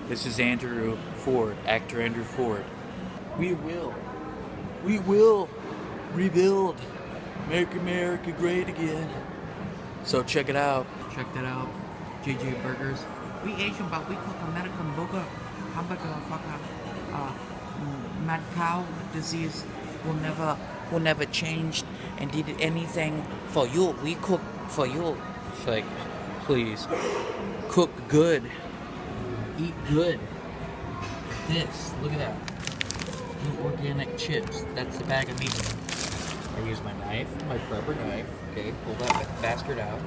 This is Andrew Ford, actor Andrew Ford. We will rebuild, make America great again. So check it out. Check that out. JJ Burgers. We Asian, but we cook American burger, hamburger, fucker. Mad cow disease will never change and did anything for you. We cook for you. It's like, please, cook good, eat good. This, look at that. New organic chips. That's the bag of meat. I use my knife, my prepper knife. Okay, pull that bastard out.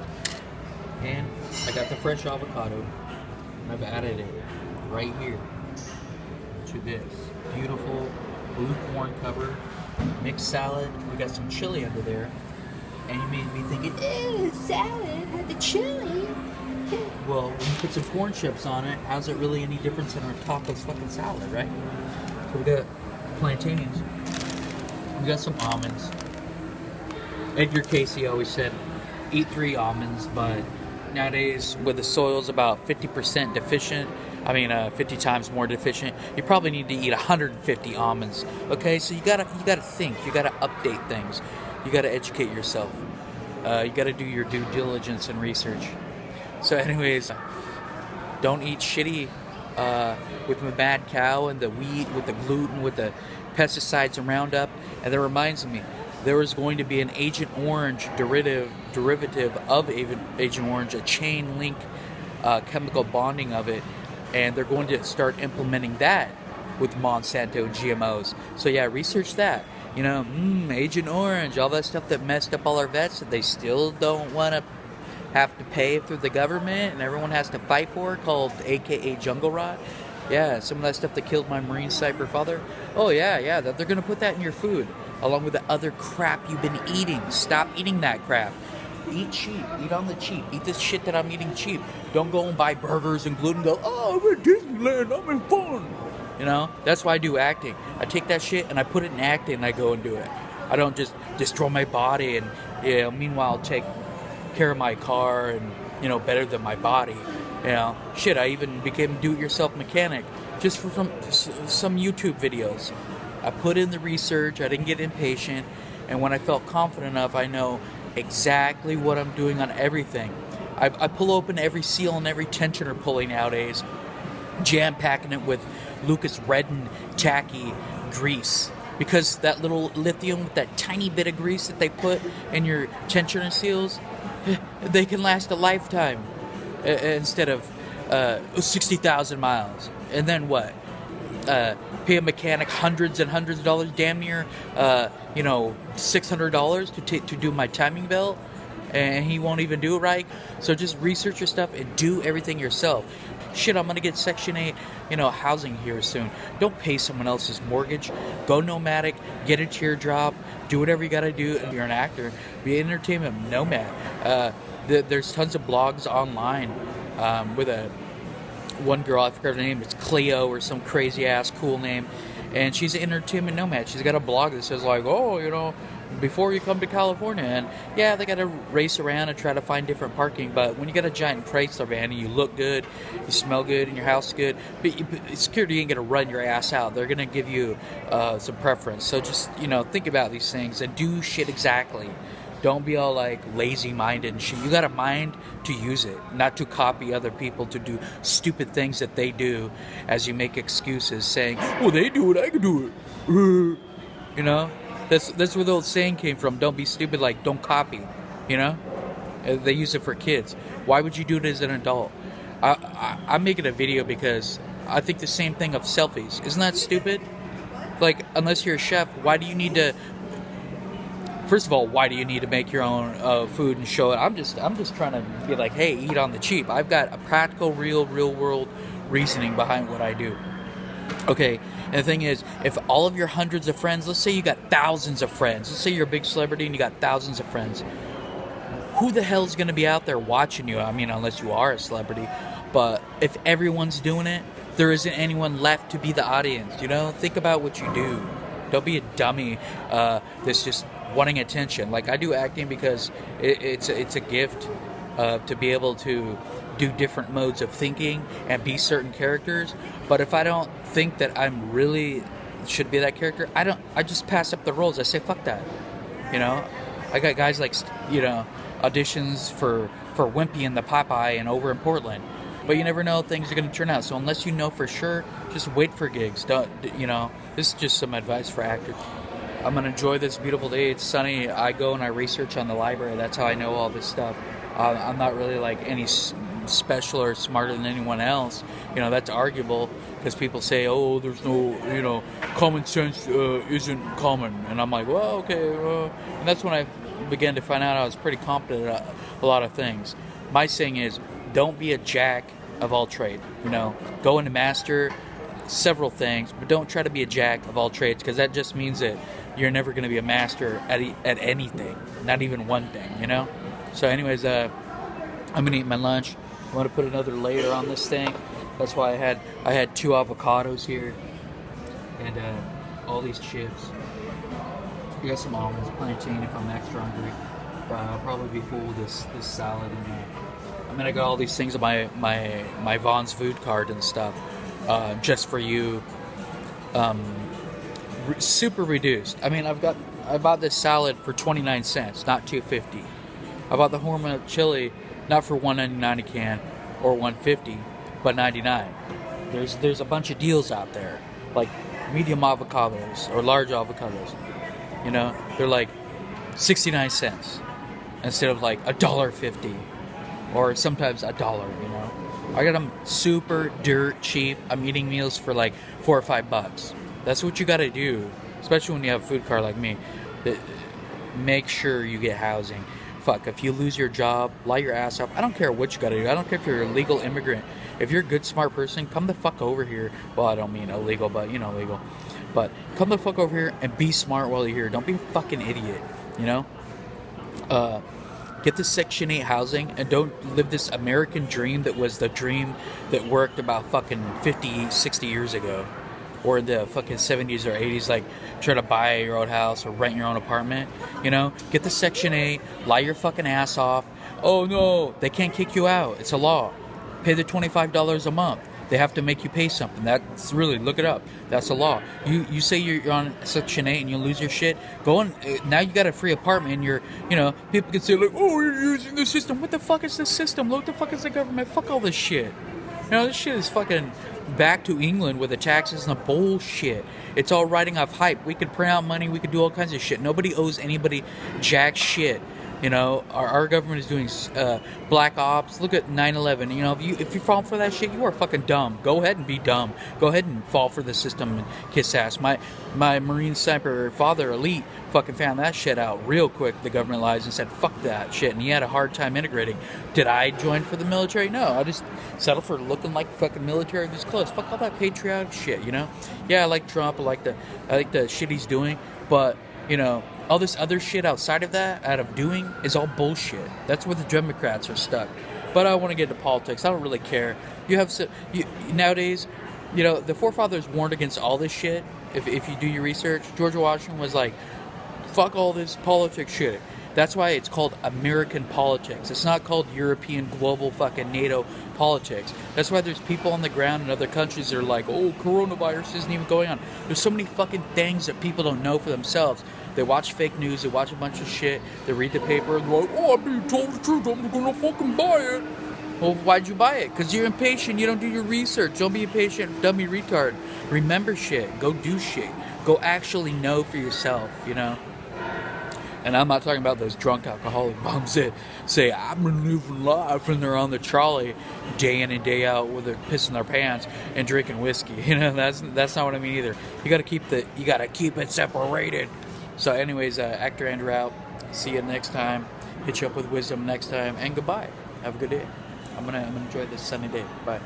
And I got the fresh avocado. And I've added it right here to this beautiful blue corn cover mixed salad. We got some chili under there. And you made me thinking, ew, salad with the chili. Well, when you put some corn chips on it, how's it really any difference in our tacos fucking salad, right? So we got plantains. We got some almonds. Edgar Casey always said, eat 3 almonds, but nowadays, with the soil's about 50% deficient, 50 times more deficient, you probably need to eat 150 almonds. Okay, so you gotta think, you gotta update things, you gotta educate yourself, you gotta do your due diligence and research. So, anyways, don't eat shitty with the mad cow and the wheat, with the gluten, with the pesticides and Roundup. And that reminds me, there is going to be an Agent Orange derivative of Agent Orange, a chain link chemical bonding of it, and they're going to start implementing that with Monsanto GMOs. So yeah, research that. You know, Agent Orange, all that stuff that messed up all our vets that they still don't want to have to pay through the government and everyone has to fight for, called AKA jungle rot. Yeah, some of that stuff that killed my Marine sniper father. Oh yeah, that they're gonna put that in your food along with the other crap you've been eating. Stop eating that crap. Eat cheap. Eat on the cheap. Eat this shit that I'm eating cheap. Don't go and buy burgers and gluten and go, oh, I'm at Disneyland, I'm in fun. You know, that's why I do acting. I take that shit and I put it in acting and I go and do it. I don't just destroy my body and, meanwhile take care of my car and, better than my body. Shit, I even became a do-it-yourself mechanic just for some YouTube videos. I put in the research, I didn't get impatient, and when I felt confident enough, I know exactly what I'm doing on everything. I pull open every seal and every tensioner pulley nowadays, jam-packing it with Lucas Redden tacky grease. Because that little lithium, that tiny bit of grease that they put in your tensioner seals, they can last a lifetime instead of 60,000 miles. And then what? Pay a mechanic hundreds and hundreds of dollars, damn near, $600 to do my timing belt, and he won't even do it right. So just research your stuff and do everything yourself. Shit, I'm gonna get Section 8, housing here soon. Don't pay someone else's mortgage. Go nomadic, get a teardrop, do whatever you gotta do. If you're an actor, be an entertainment nomad. There's tons of blogs online with one girl, I forgot her name, it's Cleo or some crazy ass cool name, and she's an entertainment nomad. She's got a blog that says like, before you come to California, and yeah, they gotta race around and try to find different parking, but when you got a giant Chrysler van and you look good, you smell good, and your house is good, but security ain't gonna run your ass out. They're gonna give you some preference. So just think about these things and do shit exactly. Don't be all like lazy-minded and shit. You got a mind to use it, not to copy other people to do stupid things that they do as you make excuses saying, well, they do it, I can do it. That's where the old saying came from. Don't be stupid, like, don't copy, They use it for kids. Why would you do it as an adult? I'm making a video because I think the same thing of selfies. Isn't that stupid? Like, unless you're a chef, why do you need to... First of all, why do you need to make your own food and show it? I'm just trying to be like, hey, eat on the cheap. I've got a practical, real world reasoning behind what I do. Okay, and the thing is, if all of your hundreds of friends, let's say you got thousands of friends. Let's say you're a big celebrity and you got thousands of friends. Who the hell's going to be out there watching you? Unless you are a celebrity. But if everyone's doing it, there isn't anyone left to be the audience. Think about what you do. Don't be a dummy that's just wanting attention. Like, I do acting because it's a gift to be able to do different modes of thinking and be certain characters. But if I don't think that I'm really should be that character, I just pass up the roles. I say fuck that. You know, I got guys like, you know, auditions for Wimpy and the Popeye and over in Portland. But you never know, things are going to turn out. So unless you know for sure, just wait for gigs. Don't, you know, this is just some advice for actors. I'm going to enjoy this beautiful day. It's sunny. I go and I research on the library. That's how I know all this stuff. I'm not really like any special or smarter than anyone else. You know, that's arguable because people say, oh, there's no, you know, common sense isn't common. And I'm like, well, okay. And that's when I began to find out I was pretty competent at a lot of things. My saying is, don't be a jack of all trade. You know, go and master several things, but don't try to be a jack of all trades, because that just means that you're never going to be a master at anything, not even one thing, you know? So anyways, I'm going to eat my lunch. I'm going to put another layer on this thing. That's why I had 2 avocados here and all these chips. I got some almonds, plantain if I'm extra hungry. But I'll probably be full with this salad and I mean, I got all these things on my Vaughn's food card and stuff, just for you, super reduced. I mean, I bought this salad for 29 cents, not $2.50. I bought the Hormel chili not for $1.99 a can or $1.50, but $99. There's a bunch of deals out there, like medium avocados or large avocados. You know, they're like 69 cents instead of like $1.50. Or sometimes $1, you know. I got them super dirt cheap. I'm eating meals for like $4 or $5. That's what you got to do, especially when you have a food card like me. Make sure you get housing. Fuck, if you lose your job, lie your ass off. I don't care what you got to do. I don't care if you're a legal immigrant. If you're a good, smart person, come the fuck over here. Well, I don't mean illegal, but you know, legal. But come the fuck over here and be smart while you're here. Don't be a fucking idiot, you know. Get the Section 8 housing and don't live this American dream that was the dream that worked about fucking 50, 60 years ago. Or in the fucking 70s or 80s, like try to buy your own house or rent your own apartment. You know, get the Section 8, lie your fucking ass off. Oh no, they can't kick you out. It's a law. Pay the $25 a month. They have to make you pay something. That's really, look it up. That's a law. You say you're on Section 8 and you lose your shit. Go on. Now you got a free apartment and you're, you know, people can say like, oh, you're using the system. What the fuck is the system? What the fuck is the government? Fuck all this shit. You know, this shit is fucking back to England with the taxes and the bullshit. It's all riding off hype. We could print out money. We could do all kinds of shit. Nobody owes anybody jack shit. You know, our government is doing black ops. Look at 9/11. You know, if you fall for that shit, you are fucking dumb. Go ahead and be dumb. Go ahead and fall for the system and kiss ass. My Marine sniper father, Elite, fucking found that shit out real quick. The government lies and said, fuck that shit. And he had a hard time integrating. Did I join for the military? No. I just settled for looking like fucking military this close. Fuck all that patriotic shit, you know? Yeah, I like Trump. I like the shit he's doing. But, you know, all this other shit outside of that, out of doing, is all bullshit. That's where the Democrats are stuck. But I want to get into politics. I don't really care. Nowadays, you know, the forefathers warned against all this shit. If you do your research, George Washington was like, fuck all this politics shit. That's why it's called American politics. It's not called European, global, fucking NATO politics. That's why there's people on the ground in other countries that are like, oh, coronavirus isn't even going on. There's so many fucking things that people don't know for themselves. They watch fake news, they watch a bunch of shit, they read the paper, and they're like, oh, I'm being told the truth, I'm gonna fucking buy it. Well, why'd you buy it? Because you're impatient, you don't do your research. Don't be impatient, dummy retard. Remember shit, go do shit. Go actually know for yourself, you know? And I'm not talking about those drunk alcoholic bums that say, I'm living life, and they're on the trolley day in and day out with their pissing their pants and drinking whiskey. You know, that's not what I mean either. You gotta keep it separated. So anyways, Actor Andrew out. See you next time. Hit you up with wisdom next time, and goodbye. Have a good day. I'm gonna enjoy this sunny day. Bye.